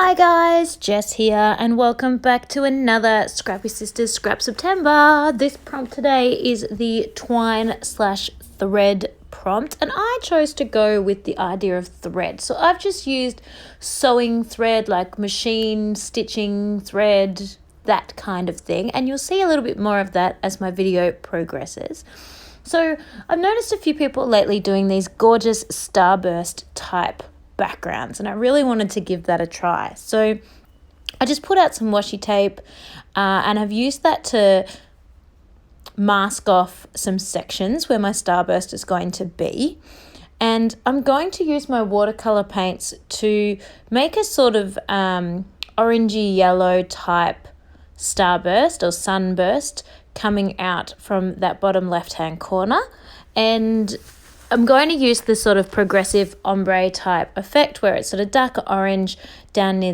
Hi guys, Jess here and welcome back to another Scrappy Sisters Scrap September. This prompt today is the twine/thread prompt and I chose to go with the idea of thread. So I've just used sewing thread, like machine stitching thread, that kind of thing, and you'll see a little bit more of that as my video progresses. So I've noticed a few people lately doing these gorgeous starburst type backgrounds and I really wanted to give that a try. So I just put out some washi tape and I've used that to mask off some sections where my starburst is going to be, and I'm going to use my watercolor paints to make a sort of orangey yellow type starburst or sunburst coming out from that bottom left hand corner, and I'm going to use this sort of progressive ombre type effect where it's sort of darker orange down near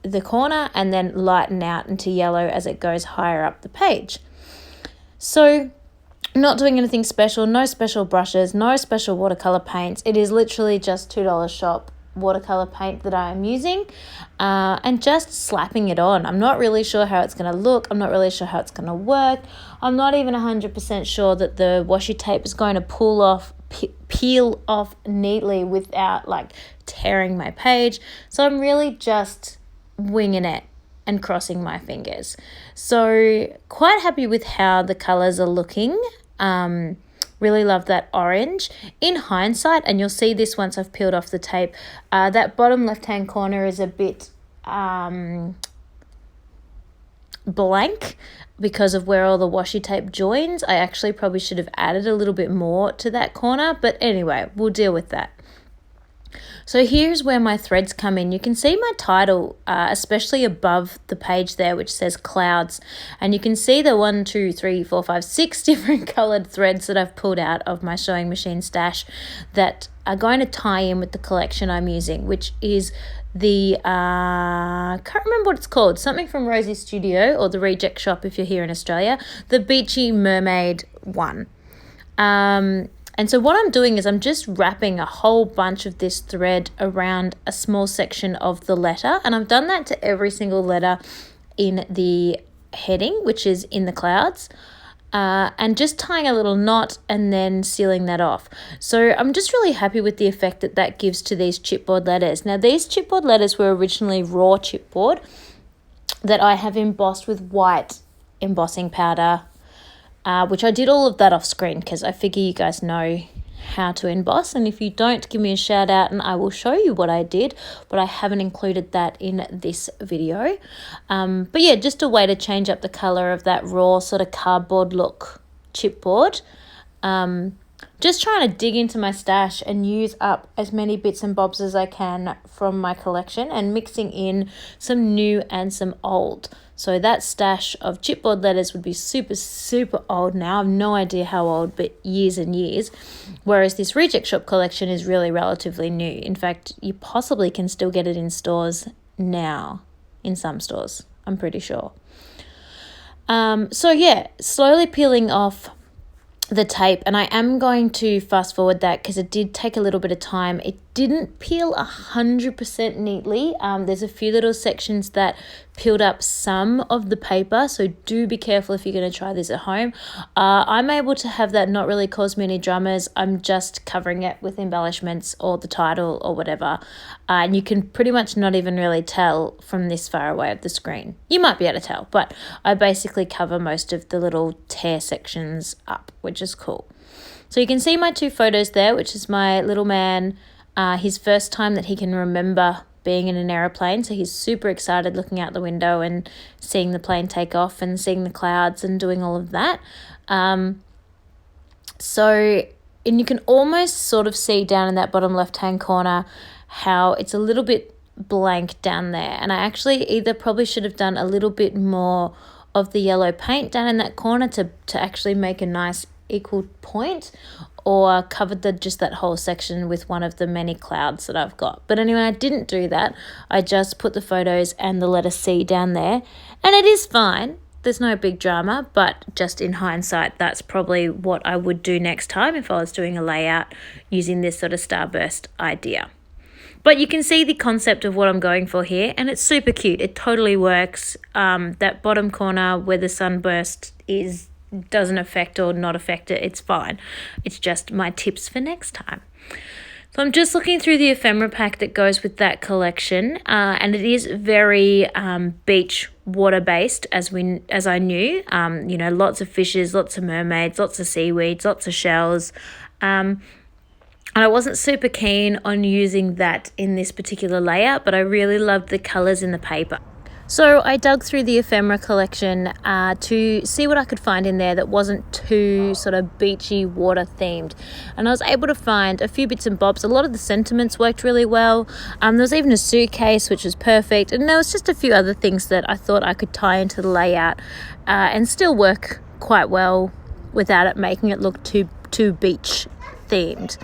the corner and then lighten out into yellow as it goes higher up the page. So I'm not doing anything special, no special brushes, no special watercolor paints. It is literally just $2 shop watercolor paint that I am using and just slapping it on. I'm not really sure how it's going to look. I'm not really sure how it's going to work. I'm not even 100% sure that the washi tape is going to peel off neatly without like tearing my page. So I'm really just winging it and crossing my fingers. So quite happy with how the colors are looking. Really love that orange. In hindsight, and you'll see this once I've peeled off the tape, that bottom left-hand corner is a bit blank because of where all the washi tape joins. I actually probably should have added a little bit more to that corner, but anyway, we'll deal with that. So here's where my threads come in. You can see my title, especially above the page there, which says clouds. And you can see the 1, 2, 3, 4, 5, 6 different colored threads that I've pulled out of my sewing machine stash that are going to tie in with the collection I'm using, which is the, can't remember what it's called, something from Rosie's Studio or the Reject Shop if you're here in Australia, the Beachy Mermaid one. And so what I'm doing is I'm just wrapping a whole bunch of this thread around a small section of the letter, and I've done that to every single letter in the heading, which is in the clouds, and just tying a little knot and then sealing that off. So I'm just really happy with the effect that that gives to these chipboard letters. Now these chipboard letters were originally raw chipboard that I have embossed with white embossing powder, which I did all of that off screen because I figure you guys know how to emboss, and if you don't, give me a shout out and I will show you what I did, but I haven't included that in this video. But yeah, just a way to change up the colour of that raw sort of cardboard look chipboard. Just trying to dig into my stash and use up as many bits and bobs as I can from my collection and mixing in some new and some old. So that stash of chipboard letters would be super, super old now. I've no idea how old, but years and years. Whereas this Reject Shop collection is really relatively new. In fact, you possibly can still get it in stores now, in some stores, I'm pretty sure. So yeah, slowly peeling off the tape, and I am going to fast forward that because it did take a little bit of time. It didn't peel 100% neatly. There's a few little sections that peeled up some of the paper, so do be careful if you're going to try this at home. I'm able to have that not really cause me any dramas. I'm just covering it with embellishments or the title or whatever, and you can pretty much not even really tell from this far away of the screen. You might be able to tell, but I basically cover most of the little tear sections up, which is cool. So you can see my two photos there, which is my little man, his first time that he can remember being in an aeroplane, so he's super excited looking out the window and seeing the plane take off and seeing the clouds and doing all of that. And you can almost sort of see down in that bottom left-hand corner how it's a little bit blank down there, and I actually either probably should have done a little bit more of the yellow paint down in that corner to actually make a nice equal point, or covered just that whole section with one of the many clouds that I've got. But anyway, I didn't do that. I just put the photos and the letter C down there, and it is fine. There's no big drama, but just in hindsight, that's probably what I would do next time if I was doing a layout using this sort of starburst idea. But you can see the concept of what I'm going for here, and it's super cute. It totally works. That bottom corner where the sunburst is doesn't affect or not affect it. It's fine. It's just my tips for next time. So I'm just looking through the ephemera pack that goes with that collection, and it is very beach water based, as I knew. Lots of fishes, lots of mermaids, lots of seaweeds, lots of shells. And I wasn't super keen on using that in this particular layout, but I really loved the colours in the paper. So I dug through the ephemera collection to see what I could find in there that wasn't too sort of beachy water themed. And I was able to find a few bits and bobs. A lot of the sentiments worked really well. There was even a suitcase, which was perfect. And there was just a few other things that I thought I could tie into the layout and still work quite well without it making it look too beach themed.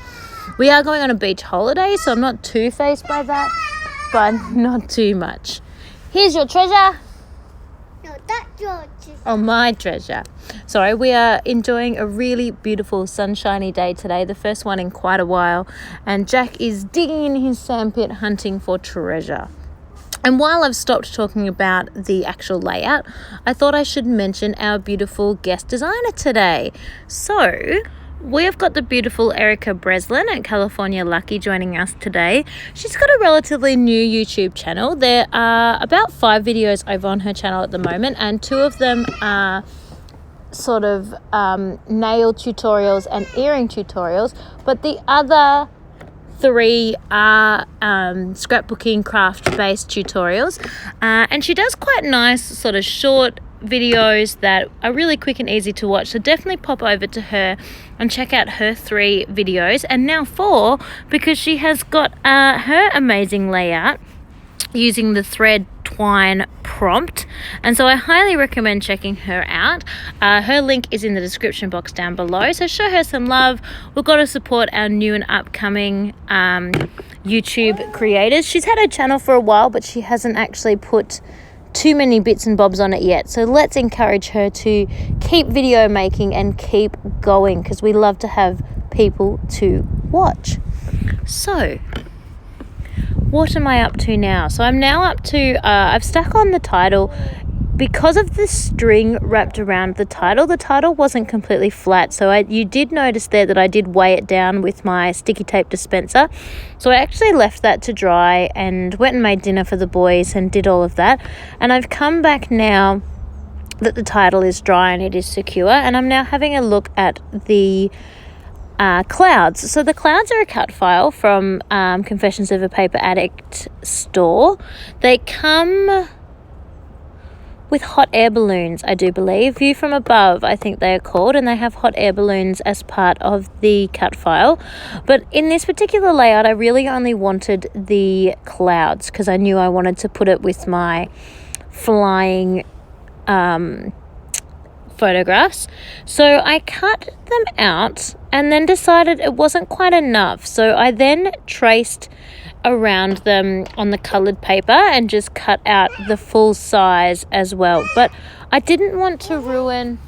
We are going on a beach holiday, so I'm not too phased by that, but not too much. Here's your treasure. No, that's your treasure. Oh, my treasure. Sorry, we are enjoying a really beautiful sunshiny day today, the first one in quite a while, and Jack is digging in his sandpit hunting for treasure. And while I've stopped talking about the actual layout, I thought I should mention our beautiful guest designer today. So we have got the beautiful Erika Breslin at California Lucky joining us today. She's got a relatively new YouTube channel. There are about 5 videos over on her channel at the moment, and 2 of them are sort of nail tutorials and earring tutorials, but the other 3 are scrapbooking craft-based tutorials, and she does quite nice sort of short videos that are really quick and easy to watch. So definitely pop over to her and check out her 3 videos, and now 4, because she has got her amazing layout using the thread Twine prompt, and so I highly recommend checking her out. Her link is in the description box down below, so show her some love. We've got to support our new and upcoming YouTube creators. She's had her channel for a while, but she hasn't actually put too many bits and bobs on it yet, so let's encourage her to keep video making and keep going, because we love to have people to watch. So what am I up to now? So I'm now up to I've stuck on the title. Because of the string wrapped around the title wasn't completely flat. So you did notice there that I did weigh it down with my sticky tape dispenser. So I actually left that to dry and went and made dinner for the boys and did all of that. And I've come back now that the title is dry and it is secure. And I'm now having a look at the clouds. So the clouds are a cut file from Confessions of a Paper Addict store. They come with hot air balloons, I do believe. View from above, I think they are called, and they have hot air balloons as part of the cut file. But in this particular layout, I really only wanted the clouds because I knew I wanted to put it with my flying photographs. So I cut them out and then decided it wasn't quite enough. So I then traced around them on the coloured paper and just cut out the full size as well. But I didn't want to ruin...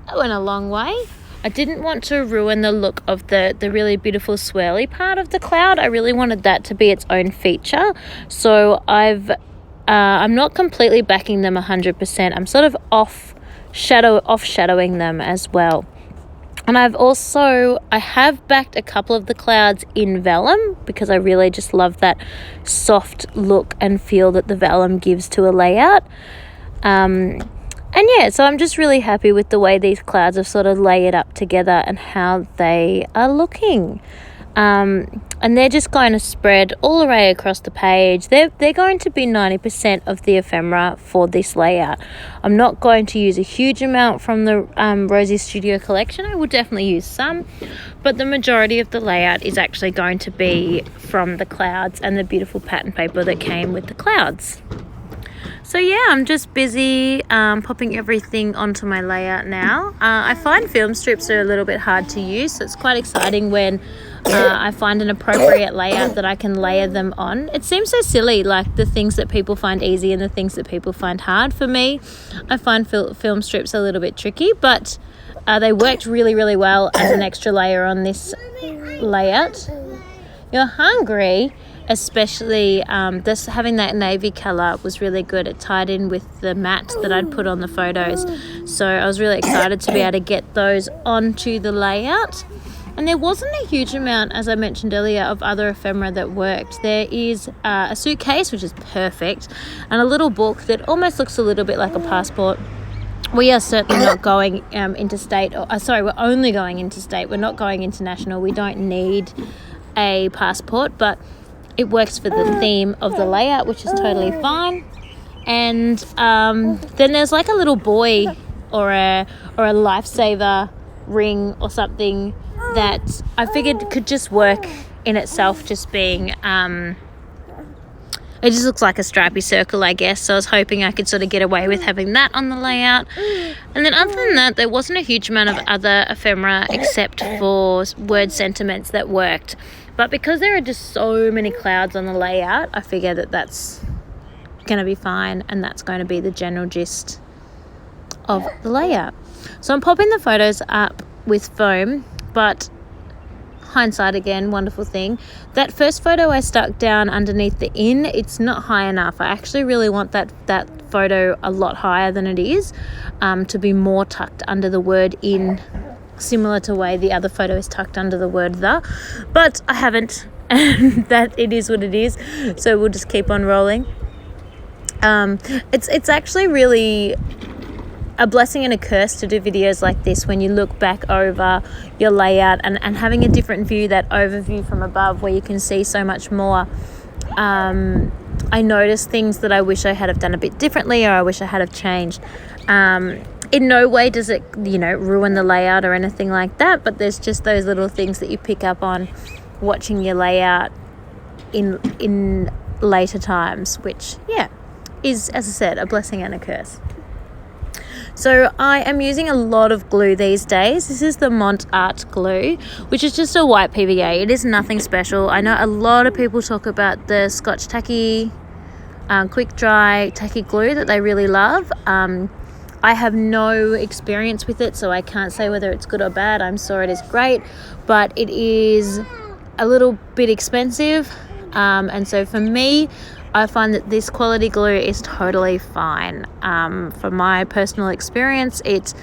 That went a long way. I didn't want to ruin the look of the really beautiful swirly part of the cloud. I really wanted that to be its own feature. So I'm not completely backing them 100%. I'm sort of off-shadowing them as well. And I have backed a couple of the clouds in vellum because I really just love that soft look and feel that the vellum gives to a layout. And yeah, so I'm just really happy with the way these clouds have sort of layered up together and how they are looking. And they're just going to spread all the way across the page. They're going to be 90% of the ephemera for this layout. I'm not going to use a huge amount from the Rosie Studio collection. I will definitely use some, but the majority of the layout is actually going to be from the clouds and the beautiful pattern paper that came with the clouds. So yeah, I'm just busy popping everything onto my layout now. I find film strips are a little bit hard to use, so it's quite exciting when I find an appropriate layout that I can layer them on. It seems so silly, like the things that people find easy and the things that people find hard. For me, I find film strips a little bit tricky, but they worked really, really well as an extra layer on this layout. you're hungry, especially this having that navy color was really good. It tied in with the matte that I'd put on the photos, so I was really excited to be able to get those onto the layout. And there wasn't a huge amount, as I mentioned earlier, of other ephemera that worked. There is a suitcase, which is perfect, and a little book that almost looks a little bit like a passport. We are certainly not going interstate. We're only going interstate. We're not going international. We don't need a passport, but it works for the theme of the layout, which is totally fine. And then there's like a little buoy or a lifesaver ring or something that I figured could just work in itself, just being it just looks like a stripy circle, I guess, so I was hoping I could sort of get away with having that on the layout. And then other than that, there wasn't a huge amount of other ephemera except for word sentiments that worked. But because there are just so many clouds on the layout, I figure that that's going to be fine, and that's going to be the general gist of the layout. So I'm popping the photos up with foam, but hindsight again, wonderful thing. That first photo I stuck down underneath the inn, it's not high enough. I actually really want that photo a lot higher than it is, to be more tucked under the word in, similar to the way the other photo is tucked under the word the, but I haven't, and that it is what it is, so we'll just keep on rolling. It's actually really a blessing and a curse to do videos like this when you look back over your layout and having a different view, that overview from above where you can see so much more. I noticed things that I wish I had have done a bit differently, or I wish I had have changed. In no way does it, ruin the layout or anything like that, but there's just those little things that you pick up on watching your layout in later times, which, is, as I said, a blessing and a curse. So I am using a lot of glue these days. This is the Mont Art glue, which is just a white PVA. It is nothing special. I know a lot of people talk about the Scotch tacky, quick dry tacky glue that they really love. I have no experience with it, so I can't say whether it's good or bad. I'm sure it is great, but it is a little bit expensive. And so for me, I find that this quality glue is totally fine. From my personal experience, it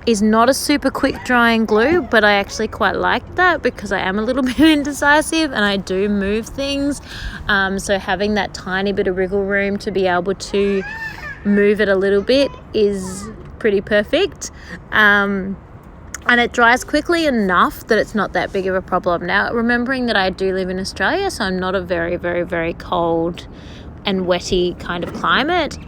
is not a super quick drying glue, but I actually quite like that because I am a little bit indecisive and I do move things. So having that tiny bit of wriggle room to be able to move it a little bit is pretty perfect. And it dries quickly enough that it's not that big of a problem. Now, remembering that I do live in Australia, so I'm not a very, very, very cold and wetty kind of climate.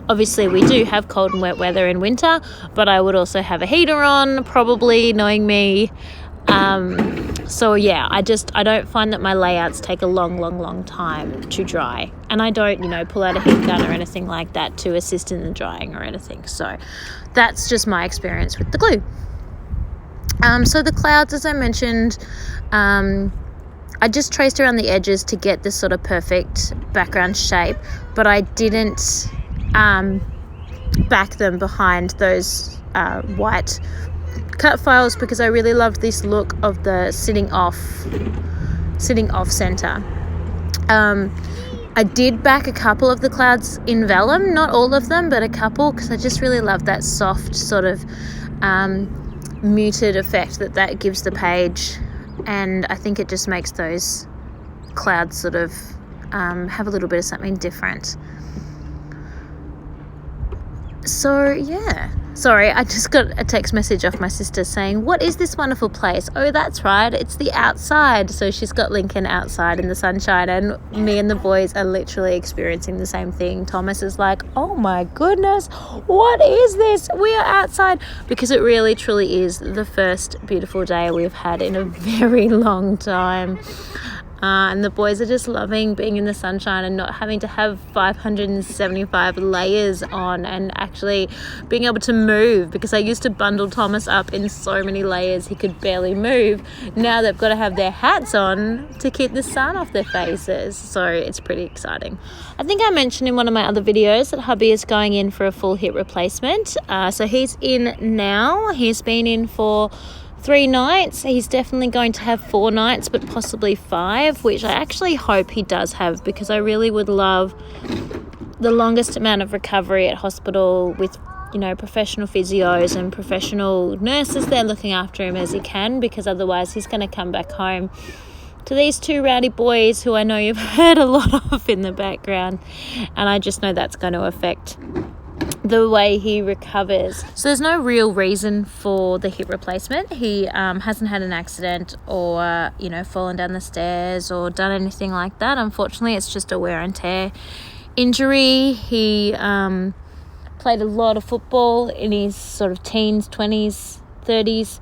Obviously, we do have cold and wet weather in winter, but I would also have a heater on, probably, knowing me. So yeah, I don't find that my layouts take a long time to dry, and I don't, pull out a heat gun or anything like that to assist in the drying or anything. So that's just my experience with the glue. So the clouds, as I mentioned, I just traced around the edges to get this sort of perfect background shape, but I didn't back them behind those white cut files because I really loved this look of the sitting off center. I did back a couple of the clouds in vellum, not all of them, but a couple, because I just really love that soft sort of muted effect that gives the page, and I think it just makes those clouds sort of have a little bit of something different. So yeah, sorry, I just got a text message off my sister saying, what is this wonderful place? Oh, that's right, it's the outside. So she's got Lincoln outside in the sunshine, and me and the boys are literally experiencing the same thing. Thomas is like, oh my goodness, what is this? We are outside, because it really truly is the first beautiful day we've had in a very long time. And the boys are just loving being in the sunshine and not having to have 575 layers on, and actually being able to move, because I used to bundle Thomas up in so many layers he could barely move. Now they've got to have their hats on to keep the sun off their faces, so it's pretty exciting. I think I mentioned in one of my other videos that hubby is going in for a full hip replacement. So he's in now. He's been in for 3 nights. He's definitely going to have 4 nights, but possibly 5, which I actually hope he does have, because I really would love the longest amount of recovery at hospital with, professional physios and professional nurses there looking after him as he can, because otherwise he's going to come back home to these 2 rowdy boys who I know you've heard a lot of in the background, and I just know that's going to affect the way he recovers. So there's no real reason for the hip replacement. He hasn't had an accident or fallen down the stairs or done anything like that. Unfortunately, it's just a wear and tear injury. He played a lot of football in his sort of teens, 20s, 30s.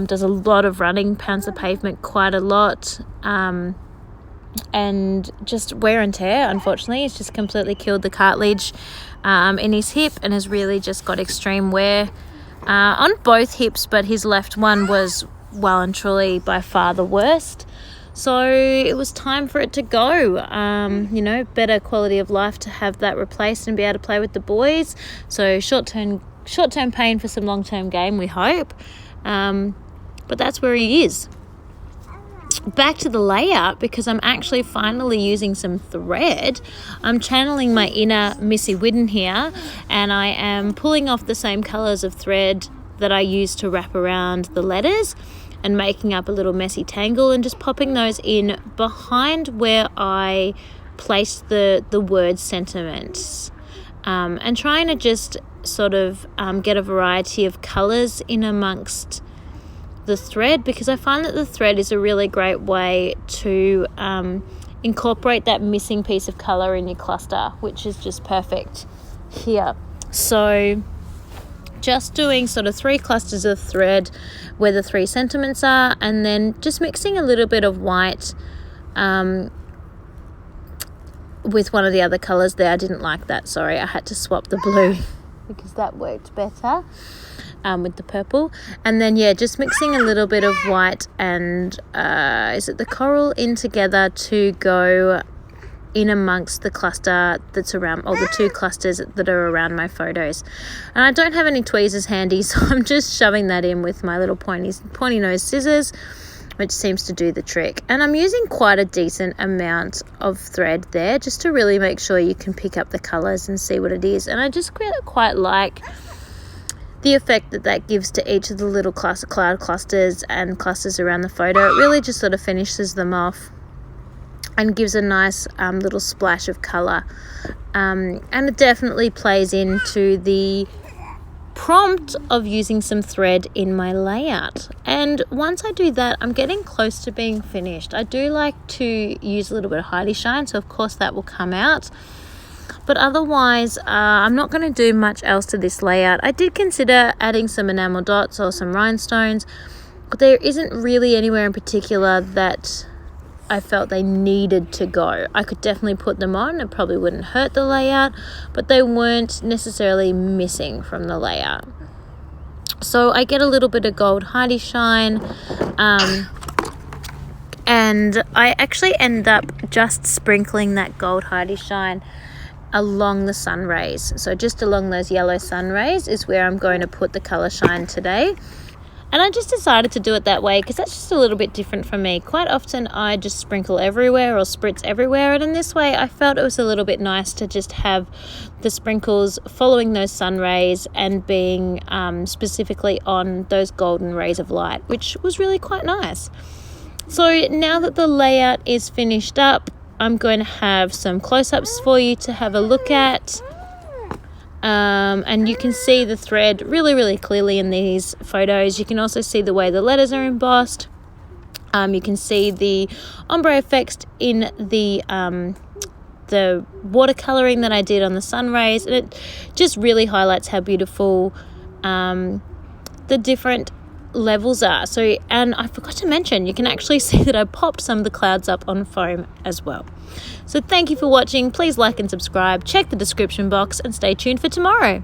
Does a lot of running, pounds the pavement quite a lot, and just wear and tear. Unfortunately, it's just completely killed the cartilage in his hip, and has really just got extreme wear on both hips, but his left one was well and truly by far the worst. So it was time for it to go. Better quality of life to have that replaced and be able to play with the boys. So short-term pain for some long-term gain, we hope. But that's where he is. Back to the layout, because I'm actually finally using some thread. I'm channeling my inner Missy Whidden here, and I am pulling off the same colours of thread that I used to wrap around the letters and making up a little messy tangle, and just popping those in behind where I placed the word sentiments, and trying to just sort of get a variety of colours in amongst the thread, because I find that the thread is a really great way to incorporate that missing piece of colour in your cluster, which is just perfect here. So just doing sort of 3 clusters of thread where the 3 sentiments are, and then just mixing a little bit of white with one of the other colours there. I didn't like that, sorry, I had to swap the blue because that worked better with the purple. And then just mixing a little bit of white and is it the coral in together to go in amongst the cluster that's around, or the 2 clusters that are around my photos. And I don't have any tweezers handy, so I'm just shoving that in with my little pointy nose scissors, which seems to do the trick. And I'm using quite a decent amount of thread there, just to really make sure you can pick up the colours and see what it is. And I just quite like the effect that gives to each of the little cloud clusters and clusters around the photo. It really just sort of finishes them off and gives a nice little splash of colour. And it definitely plays into the prompt of using some thread in my layout. And once I do that, I'm getting close to being finished. I do like to use a little bit of Heidi Shine, so of course that will come out. But otherwise, I'm not going to do much else to this layout. I did consider adding some enamel dots or some rhinestones, but there isn't really anywhere in particular that I felt they needed to go. I could definitely put them on. It probably wouldn't hurt the layout, but they weren't necessarily missing from the layout. So I get a little bit of gold Heidi Shine, and I actually end up just sprinkling that gold Heidi Shine along the sun rays. So just along those yellow sun rays is where I'm going to put the colour shine today. And I just decided to do it that way because that's just a little bit different from me. Quite often I just sprinkle everywhere or spritz everywhere, and in this way I felt it was a little bit nice to just have the sprinkles following those sun rays and being specifically on those golden rays of light, which was really quite nice. So now that the layout is finished up, I'm going to have some close-ups for you to have a look at. And you can see the thread really, really clearly in these photos. You can also see the way the letters are embossed. You can see the ombre effects in the watercoloring that I did on the sun rays, and it just really highlights how beautiful the different levels are. So, and I forgot to mention, you can actually see that I popped some of the clouds up on foam as well. So thank you for watching. Please like and subscribe, check the description box, and stay tuned for tomorrow.